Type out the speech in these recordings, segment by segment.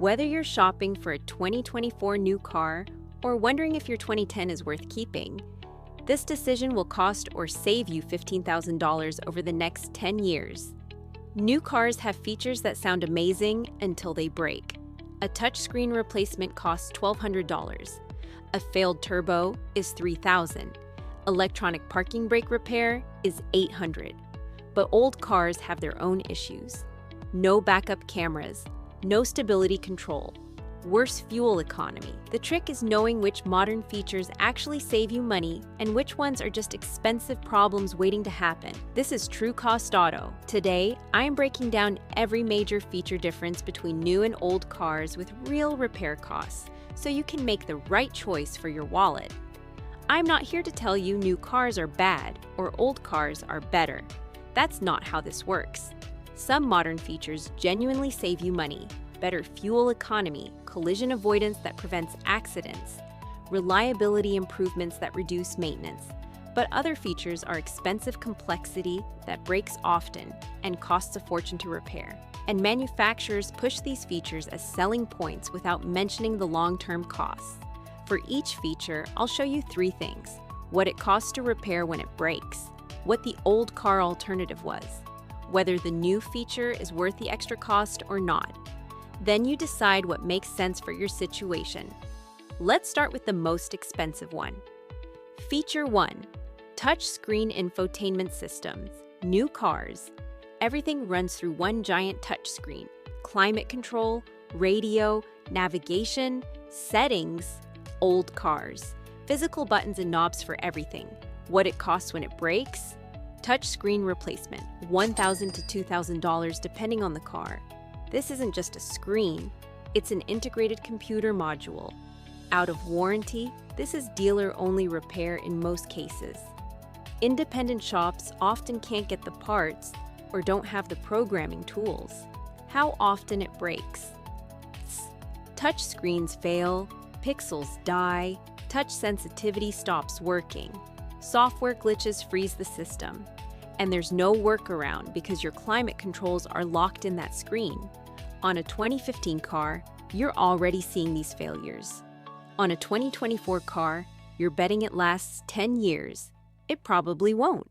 Whether you're shopping for a 2024 new car or wondering if your 2010 is worth keeping, this decision will cost or save you $15,000 over the next 10 years. New cars have features that sound amazing until they break. A touchscreen replacement costs $1,200. A failed turbo is $3,000. Electronic parking brake repair is $800. But old cars have their own issues. No backup cameras, no stability control, worse fuel economy. The trick is knowing which modern features actually save you money and which ones are just expensive problems waiting to happen. This is True Cost Auto. Today, I am breaking down every major feature difference between new and old cars with real repair costs, so you can make the right choice for your wallet. I'm not here to tell you new cars are bad or old cars are better. That's not how this works. Some modern features genuinely save you money: better fuel economy, collision avoidance that prevents accidents, reliability improvements that reduce maintenance. But other features are expensive complexity that breaks often and costs a fortune to repair. And manufacturers push these features as selling points without mentioning the long-term costs. For each feature, I'll show you 3 things: what it costs to repair when it breaks, what the old car alternative was, whether the new feature is worth the extra cost or not. Then you decide what makes sense for your situation. Let's start with the most expensive one. Feature 1. Touchscreen infotainment systems. New cars. Everything runs through one giant touchscreen. Climate control, radio, navigation, settings. Old cars. Physical buttons and knobs for everything. What it costs when it breaks. Touchscreen replacement, $1,000 to $2,000 depending on the car. This isn't just a screen, it's an integrated computer module. Out of warranty, this is dealer-only repair in most cases. Independent shops often can't get the parts or don't have the programming tools. How often it breaks. Touch screens fail, pixels die, touch sensitivity stops working. Software glitches freeze the system. And there's no workaround because your climate controls are locked in that screen. On a 2015 car, you're already seeing these failures. On a 2024 car, you're betting it lasts 10 years. It probably won't.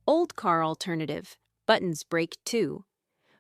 Old car alternative, buttons break too.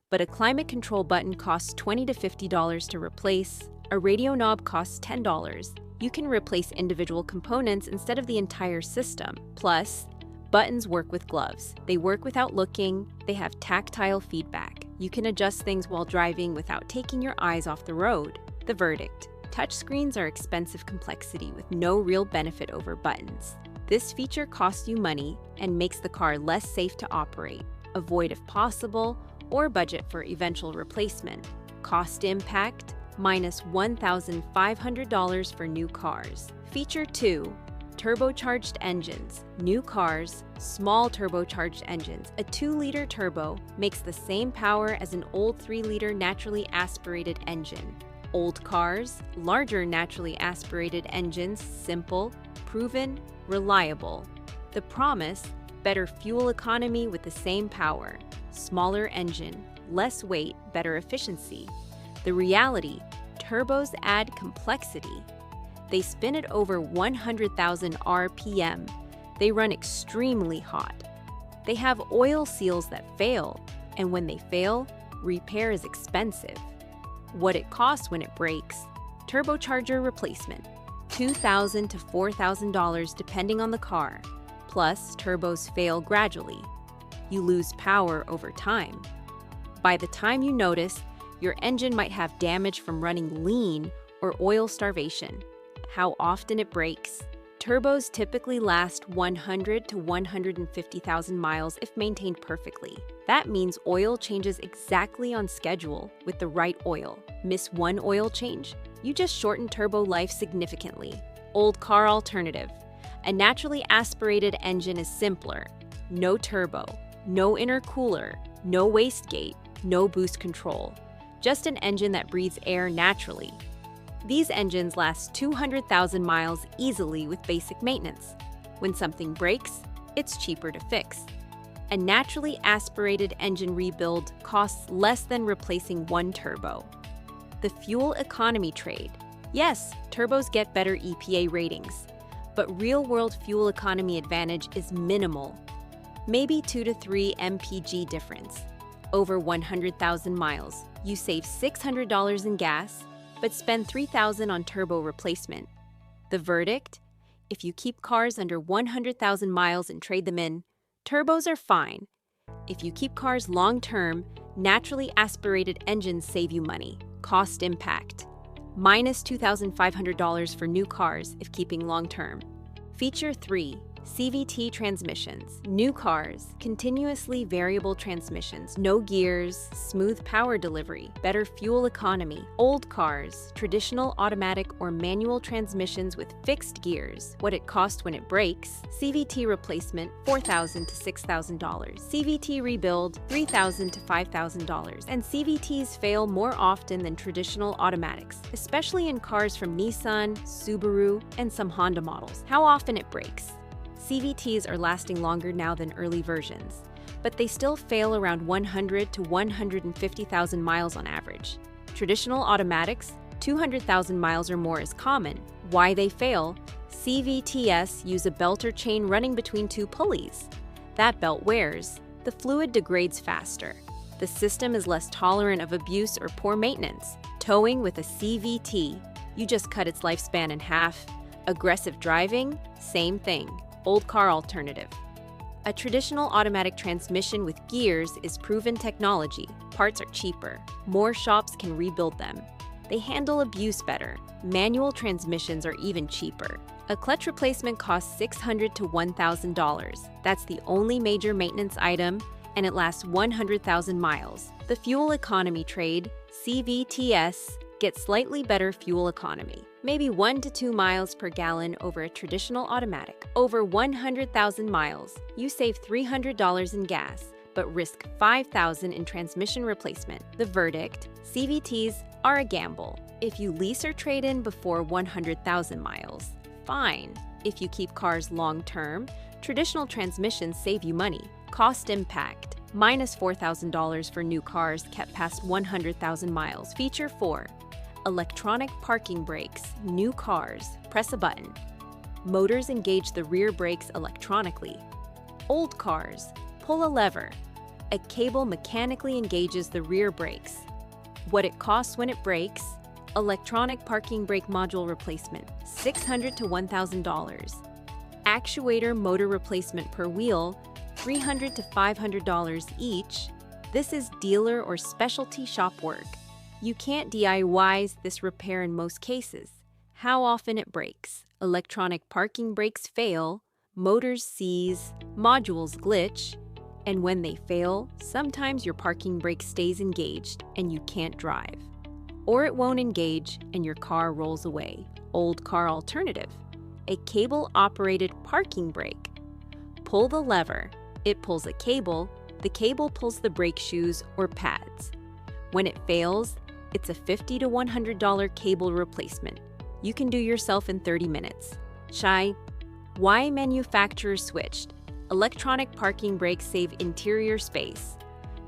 But a climate control button costs $20 to $50 to replace. A radio knob costs $10. You can replace individual components instead of the entire system. Plus, buttons work with gloves. They work without looking. They have tactile feedback. You can adjust things while driving without taking your eyes off the road. The verdict: touchscreens are expensive complexity with no real benefit over buttons. This feature costs you money and makes the car less safe to operate. Avoid if possible, or budget for eventual replacement. Cost impact: minus $1,500 for new cars. Feature 2. Turbocharged engines. New cars, small turbocharged engines. A 2-liter turbo makes the same power as an old 3-liter naturally aspirated engine. Old cars, larger naturally aspirated engines, simple, proven, reliable. The promise: better fuel economy with the same power. Smaller engine, less weight, better efficiency. The reality: turbos add complexity. They spin at over 100,000 RPM. They run extremely hot. They have oil seals that fail, and when they fail, repair is expensive. What it costs when it breaks: turbocharger replacement, $2,000 to $4,000 depending on the car. Plus, turbos fail gradually. You lose power over time. By the time you notice, your engine might have damage from running lean or oil starvation. How often it breaks. Turbos typically last 100 to 150,000 miles if maintained perfectly. That means oil changes exactly on schedule with the right oil. Miss one oil change, you just shorten turbo life significantly. Old car alternative. A naturally aspirated engine is simpler. No turbo, no intercooler, no wastegate, no boost control. Just an engine that breathes air naturally. These engines last 200,000 miles easily with basic maintenance. When something breaks, it's cheaper to fix. A naturally aspirated engine rebuild costs less than replacing one turbo. The fuel economy trade. Yes, turbos get better EPA ratings, but real-world fuel economy advantage is minimal. Maybe 2 to 3 mpg difference. Over 100,000 miles, you save $600 in gas, but spend $3,000 on turbo replacement. The verdict? If you keep cars under 100,000 miles and trade them in, turbos are fine. If you keep cars long-term, naturally aspirated engines save you money. Cost impact. Minus $2,500 for new cars if keeping long-term. Feature 3. CVT transmissions. New cars, continuously variable transmissions, no gears, smooth power delivery, better fuel economy. Old cars, traditional automatic or manual transmissions with fixed gears. What it costs when it breaks. CVT replacement, $4,000 to $6,000. CVT rebuild, $3,000 to $5,000. And CVTs fail more often than traditional automatics, especially in cars from Nissan, Subaru, and some Honda models. How often it breaks. CVTs are lasting longer now than early versions, but they still fail around 100 to 150,000 miles on average. Traditional automatics, 200,000 miles or more is common. Why they fail? CVTs use a belt or chain running between two pulleys. That belt wears. The fluid degrades faster. The system is less tolerant of abuse or poor maintenance. Towing with a CVT, you just cut its lifespan in half. Aggressive driving, same thing. Old car alternative. A traditional automatic transmission with gears is proven technology. Parts are cheaper. More shops can rebuild them. They handle abuse better. Manual transmissions are even cheaper. A clutch replacement costs $600 to $1,000. That's the only major maintenance item, and it lasts 100,000 miles. The fuel economy trade, CVTs, gets slightly better fuel economy. Maybe 1 to 2 miles per gallon over a traditional automatic. Over 100,000 miles, you save $300 in gas, but risk $5,000 in transmission replacement. The verdict? CVTs are a gamble. If you lease or trade in before 100,000 miles, fine. If you keep cars long-term, traditional transmissions save you money. Cost impact. Minus $4,000 for new cars kept past 100,000 miles. Feature 4. Electronic parking brakes, new cars, press a button. Motors engage the rear brakes electronically. Old cars, pull a lever. A cable mechanically engages the rear brakes. What it costs when it breaks, electronic parking brake module replacement, $600 to $1,000. Actuator motor replacement per wheel, $300 to $500 each. This is dealer or specialty shop work. You can't DIY this repair in most cases. How often it breaks. Electronic parking brakes fail, motors seize, modules glitch, and when they fail, sometimes your parking brake stays engaged and you can't drive. Or it won't engage and your car rolls away. Old car alternative. A cable-operated parking brake. Pull the lever. It pulls a cable. The cable pulls the brake shoes or pads. When it fails, it's a $50 to $100 cable replacement. You can do yourself in 30 minutes. Why manufacturers switched? Electronic parking brakes save interior space.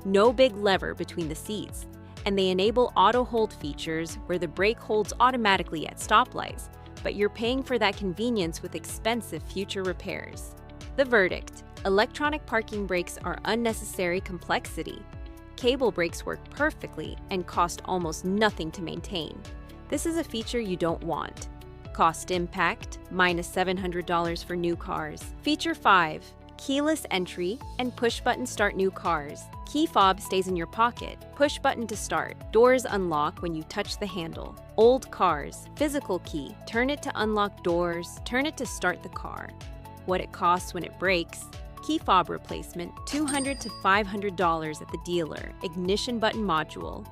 No big lever between the seats. And they enable auto hold features where the brake holds automatically at stoplights, but you're paying for that convenience with expensive future repairs. The verdict: electronic parking brakes are unnecessary complexity. Cable brakes work perfectly and cost almost nothing to maintain. This is a feature you don't want. Cost impact, minus $700 for new cars. Feature 5. Keyless entry and push-button start new cars. Key fob stays in your pocket. Push button to start. Doors unlock when you touch the handle. Old cars. Physical key. Turn it to unlock doors. Turn it to start the car. What it costs when it breaks. Key fob replacement, $200 to $500 at the dealer. Ignition button module,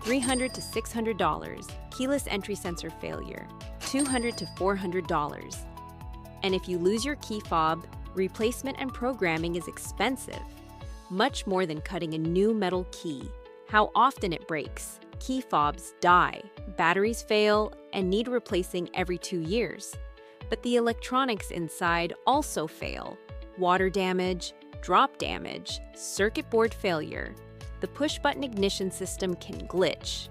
$300 to $600. Keyless entry sensor failure, $200 to $400. And if you lose your key fob, replacement and programming is expensive. Much more than cutting a new metal key. How often it breaks. Key fobs die, batteries fail, and need replacing every 2 years. But the electronics inside also fail. Water damage, drop damage, circuit board failure. The push-button ignition system can glitch.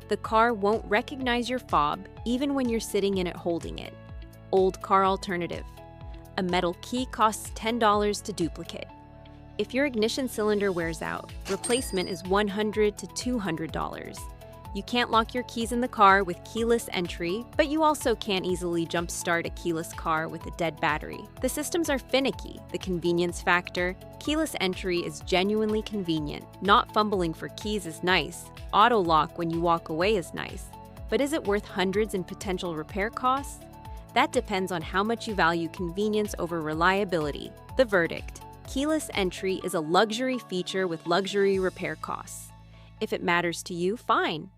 The car won't recognize your fob even when you're sitting in it holding it. Old car alternative. A metal key costs $10 to duplicate. If your ignition cylinder wears out, replacement is $100 to $200. You can't lock your keys in the car with keyless entry, but you also can't easily jumpstart a keyless car with a dead battery. The systems are finicky. The convenience factor. Keyless entry is genuinely convenient. Not fumbling for keys is nice. Auto lock when you walk away is nice. But is it worth hundreds in potential repair costs? That depends on how much you value convenience over reliability. The verdict: keyless entry is a luxury feature with luxury repair costs. If it matters to you, fine.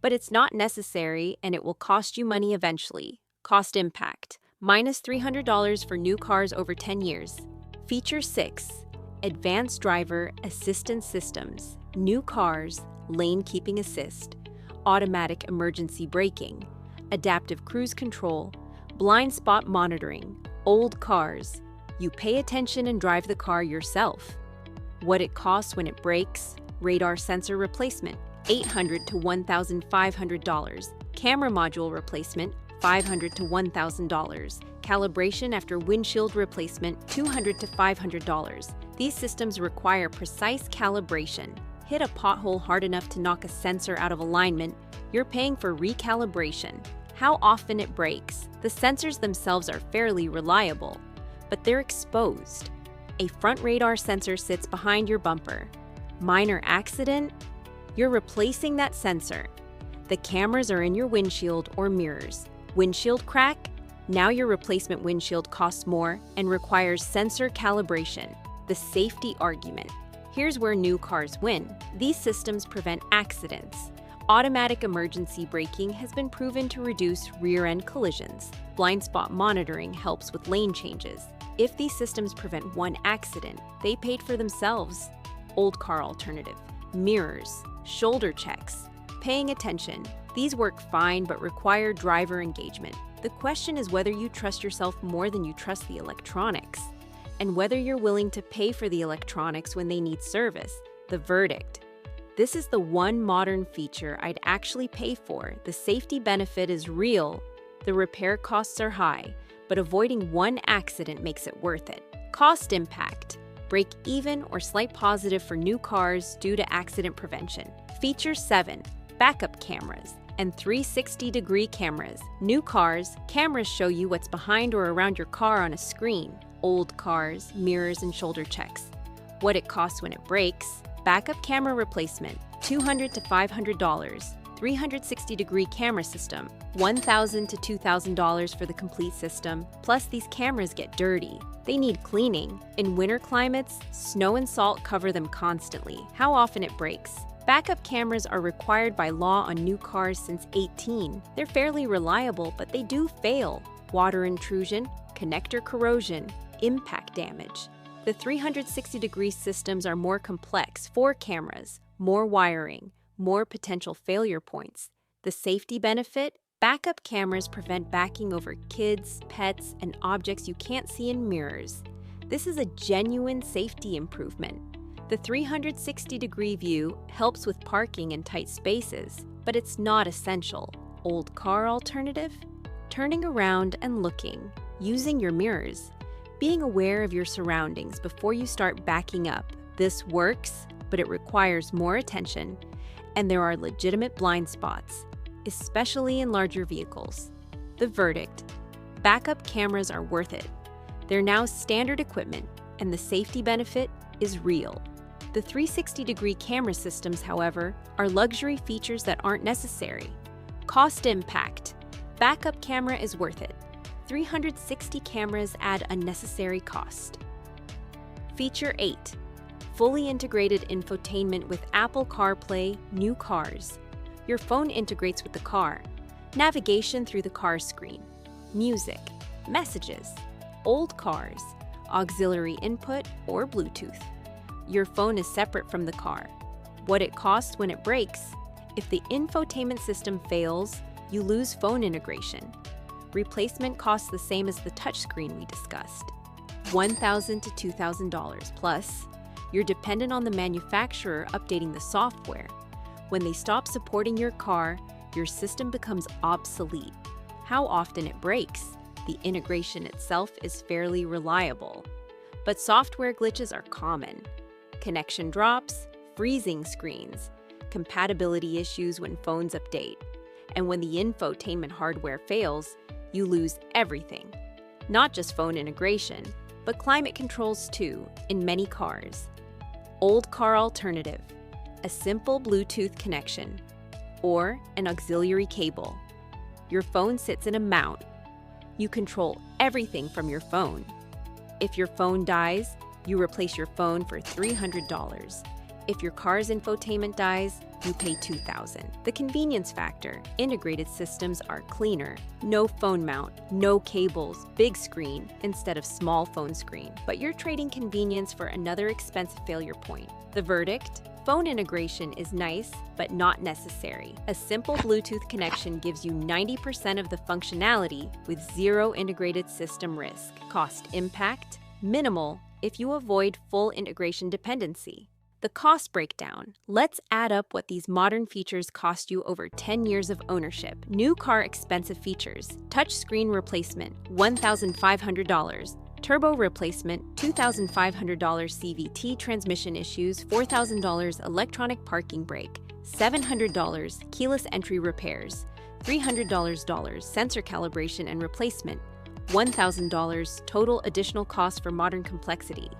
But it's not necessary, and it will cost you money eventually. Cost impact: minus $300 for new cars over 10 years. Feature 6. Advanced driver assistance systems. New cars, lane keeping assist, automatic emergency braking, adaptive cruise control, blind spot monitoring. Old cars, you pay attention and drive the car yourself. What it costs when it breaks: radar sensor replacement, $800 to $1,500. Camera module replacement, $500 to $1,000. Calibration after windshield replacement, $200 to $500. These systems require precise calibration. Hit a pothole hard enough to knock a sensor out of alignment, you're paying for recalibration. How often it breaks: the sensors themselves are fairly reliable, but they're exposed. A front radar sensor sits behind your bumper. Minor accident? You're replacing that sensor. The cameras are in your windshield or mirrors. Windshield crack? Now your replacement windshield costs more and requires sensor calibration. The safety argument. Here's where new cars win. These systems prevent accidents. Automatic emergency braking has been proven to reduce rear-end collisions. Blind spot monitoring helps with lane changes. If these systems prevent one accident, they paid for themselves. Old car alternative. Mirrors, shoulder checks, paying attention. These work fine but require driver engagement. The question is whether you trust yourself more than you trust the electronics, and whether you're willing to pay for the electronics when they need service. The verdict: this is the one modern feature I'd actually pay for. The safety benefit is real. The repair costs are high, but avoiding one accident makes it worth it. Cost impact: break even or slight positive for new cars due to accident prevention. Feature 7. Backup cameras and 360-degree cameras. New cars, cameras show you what's behind or around your car on a screen. Old cars, mirrors and shoulder checks. What it costs when it breaks: backup camera replacement, $200 to $500. 360-degree camera system, $1,000 to $2,000 for the complete system. Plus, these cameras get dirty. They need cleaning. In winter climates, snow and salt cover them constantly. How often it breaks? Backup cameras are required by law on new cars since 2018. They're fairly reliable, but they do fail. Water intrusion, connector corrosion, impact damage. The 360-degree systems are more complex. 4 cameras, more wiring, more potential failure points. The safety benefit: backup cameras prevent backing over kids, pets, and objects you can't see in mirrors. This is a genuine safety improvement. The 360-degree view helps with parking in tight spaces, but it's not essential. Old car alternative? Turning around and looking, using your mirrors, being aware of your surroundings before you start backing up. This works, but it requires more attention, and there are legitimate blind spots, especially in larger vehicles. The verdict: backup cameras are worth it. They're now standard equipment, and the safety benefit is real. The 360-degree camera systems, however, are luxury features that aren't necessary. Cost impact: backup camera is worth it. 360 cameras add unnecessary cost. Feature 8. Fully integrated infotainment with Apple CarPlay. New cars. Your phone integrates with the car. Navigation through the car screen. Music. Messages. Old cars. Auxiliary input or Bluetooth. Your phone is separate from the car. What it costs when it breaks: if the infotainment system fails, you lose phone integration. Replacement costs the same as the touchscreen we discussed, $1,000 to $2,000 plus. You're dependent on the manufacturer updating the software. When they stop supporting your car, your system becomes obsolete. How often it breaks. The integration itself is fairly reliable. But software glitches are common. Connection drops, freezing screens, compatibility issues when phones update. And when the infotainment hardware fails, you lose everything. Not just phone integration, but climate controls too, in many cars. Old car alternative, a simple Bluetooth connection, or an auxiliary cable. Your phone sits in a mount. You control everything from your phone. If your phone dies, you replace your phone for $300. If your car's infotainment dies, you pay $2,000. The convenience factor. Integrated systems are cleaner. No phone mount, no cables, big screen instead of small phone screen. But you're trading convenience for another expensive failure point. The verdict? Phone integration is nice, but not necessary. A simple Bluetooth connection gives you 90% of the functionality with zero integrated system risk. Cost impact? Minimal if you avoid full integration dependency. The cost breakdown. Let's add up what these modern features cost you over 10 years of ownership. New car expensive features. Touchscreen replacement, $1,500. Turbo replacement, $2,500. CVT transmission issues, $4,000. Electronic parking brake, $700. Keyless entry repairs, $300. Sensor calibration and replacement, $1,000. Total additional cost for modern complexity,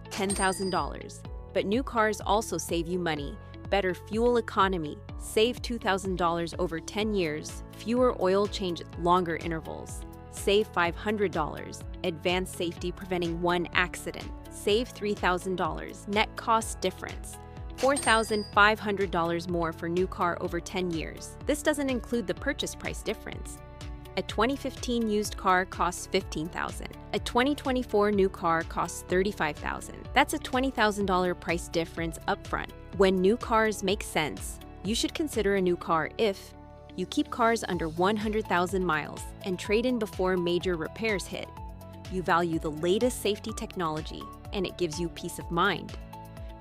$10,000. But new cars also save you money. Better fuel economy, save $2,000 over 10 years, fewer oil changes, longer intervals. Save $500. Advanced safety preventing one accident, save $3,000. Net cost difference, $4,500 more for new car over 10 years. This doesn't include the purchase price difference. A 2015 used car costs $15,000. A 2024 new car costs $35,000. That's a $20,000 price difference upfront. When new cars make sense, you should consider a new car if you keep cars under 100,000 miles and trade in before major repairs hit. You value the latest safety technology, and it gives you peace of mind.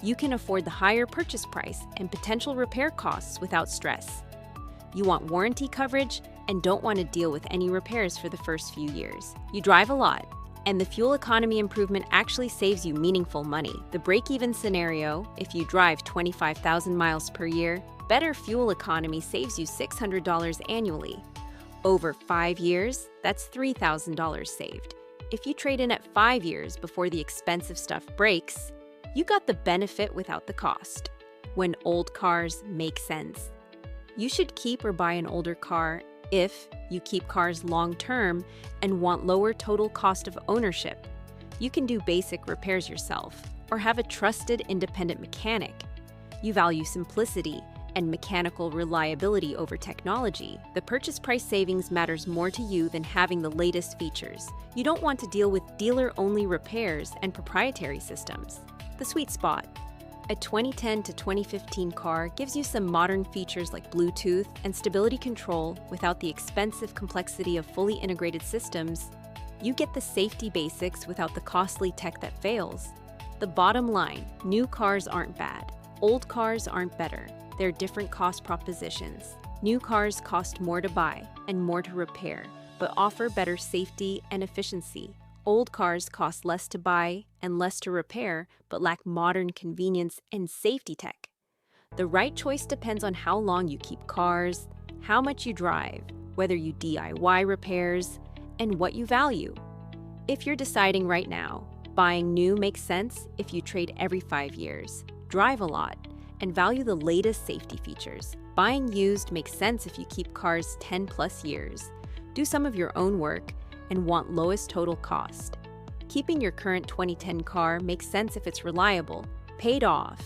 You can afford the higher purchase price and potential repair costs without stress. You want warranty coverage and don't want to deal with any repairs for the first few years. You drive a lot, and the fuel economy improvement actually saves you meaningful money. The break-even scenario, if you drive 25,000 miles per year, better fuel economy saves you $600 annually. Over 5 years, that's $3,000 saved. If you trade in at 5 years before the expensive stuff breaks, you got the benefit without the cost. When old cars make sense. You should keep or buy an older car if you keep cars long-term and want lower total cost of ownership. You can do basic repairs yourself or have a trusted independent mechanic. You value simplicity and mechanical reliability over technology. The purchase price savings matters more to you than having the latest features. You don't want to deal with dealer-only repairs and proprietary systems. The sweet spot. A 2010 to 2015 car gives you some modern features like Bluetooth and stability control without the expensive complexity of fully integrated systems. You get the safety basics without the costly tech that fails. The bottom line, new cars aren't bad. Old cars aren't better. They're different cost propositions. New cars cost more to buy and more to repair, but offer better safety and efficiency. Old cars cost less to buy and less to repair, but lack modern convenience and safety tech. The right choice depends on how long you keep cars, how much you drive, whether you DIY repairs, and what you value. If you're deciding right now, buying new makes sense if you trade every 5 years, drive a lot, and value the latest safety features. Buying used makes sense if you keep cars 10 plus years, do some of your own work, and want lowest total cost. Keeping your current 2010 car makes sense if it's reliable, paid off,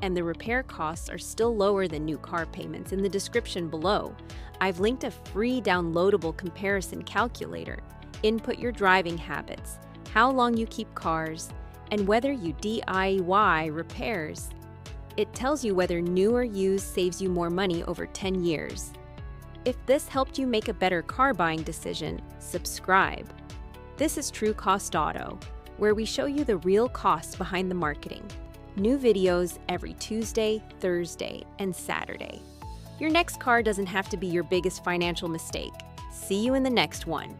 and the repair costs are still lower than new car payments. In the description below, I've linked a free downloadable comparison calculator. Input your driving habits, how long you keep cars, and whether you DIY repairs. It tells you whether new or used saves you more money over 10 years. If this helped you make a better car buying decision, subscribe. This is True Cost Auto, where we show you the real costs behind the marketing. New videos every Tuesday, Thursday, and Saturday. Your next car doesn't have to be your biggest financial mistake. See you in the next one.